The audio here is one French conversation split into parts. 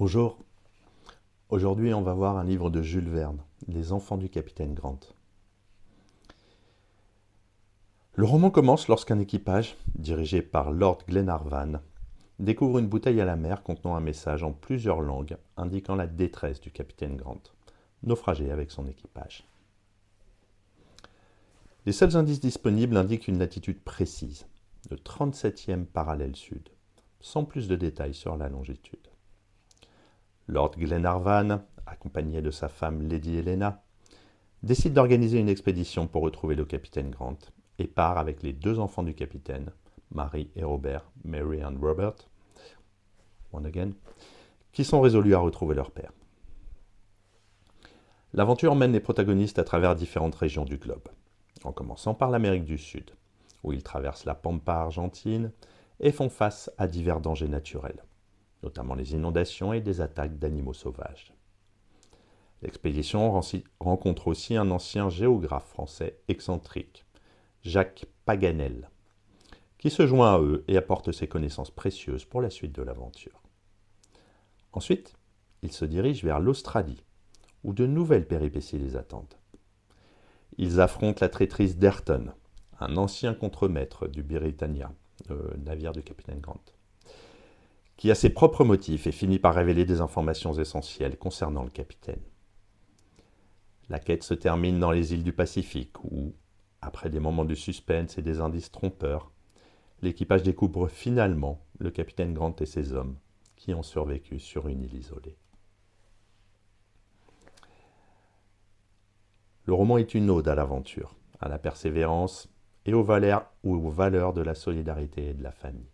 Bonjour, aujourd'hui on va voir un livre de Jules Verne, Les enfants du capitaine Grant. Le roman commence lorsqu'un équipage, dirigé par Lord Glenarvan, découvre une bouteille à la mer contenant un message en plusieurs langues indiquant la détresse du capitaine Grant, naufragé avec son équipage. Les seuls indices disponibles indiquent une latitude précise, le 37e parallèle sud, sans plus de détails sur la longitude. Lord Glenarvan, accompagné de sa femme Lady Helena, décide d'organiser une expédition pour retrouver le capitaine Grant et part avec les deux enfants du capitaine, Mary et Robert, Mary and Robert, one again, qui sont résolus à retrouver leur père. L'aventure mène les protagonistes à travers différentes régions du globe, en commençant par l'Amérique du Sud, où ils traversent la Pampa argentine et font face à divers dangers naturels, notamment les inondations et des attaques d'animaux sauvages. L'expédition rencontre aussi un ancien géographe français excentrique, Jacques Paganel, qui se joint à eux et apporte ses connaissances précieuses pour la suite de l'aventure. Ensuite, ils se dirigent vers l'Australie, où de nouvelles péripéties les attendent. Ils affrontent la traîtrise d'Ayrton, un ancien contremaître du Britannia, le navire du capitaine Grant, qui a ses propres motifs et finit par révéler des informations essentielles concernant le capitaine. La quête se termine dans les îles du Pacifique où, après des moments de suspense et des indices trompeurs, l'équipage découvre finalement le capitaine Grant et ses hommes qui ont survécu sur une île isolée. Le roman est une ode à l'aventure, à la persévérance et aux valeurs de la solidarité et de la famille.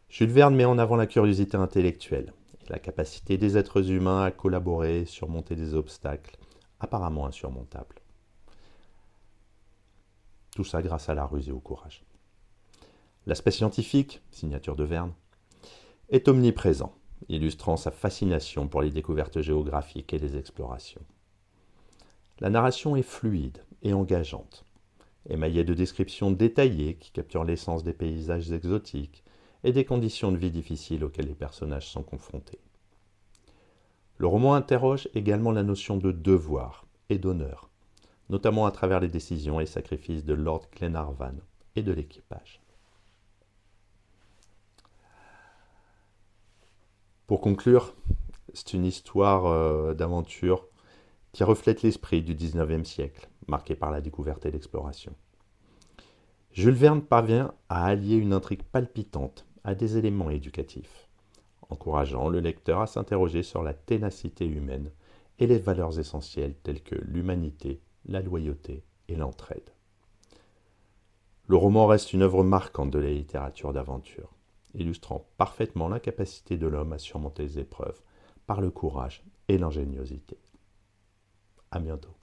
Jules Verne met en avant la curiosité intellectuelle et la capacité des êtres humains à collaborer et surmonter des obstacles apparemment insurmontables. Tout ça grâce à la ruse et au courage. L'aspect scientifique, signature de Verne, est omniprésent, illustrant sa fascination pour les découvertes géographiques et les explorations. La narration est fluide et engageante, émaillée de descriptions détaillées qui capturent l'essence des paysages exotiques et des conditions de vie difficiles auxquelles les personnages sont confrontés. Le roman interroge également la notion de devoir et d'honneur, notamment à travers les décisions et sacrifices de Lord Glenarvan et de l'équipage. Pour conclure, c'est une histoire d'aventure qui reflète l'esprit du XIXe siècle, marqué par la découverte et l'exploration. Jules Verne parvient à allier une intrigue palpitante à des éléments éducatifs, encourageant le lecteur à s'interroger sur la ténacité humaine et les valeurs essentielles telles que l'humanité, la loyauté et l'entraide. Le roman reste une œuvre marquante de la littérature d'aventure, illustrant parfaitement la capacité de l'homme à surmonter les épreuves par le courage et l'ingéniosité. À bientôt.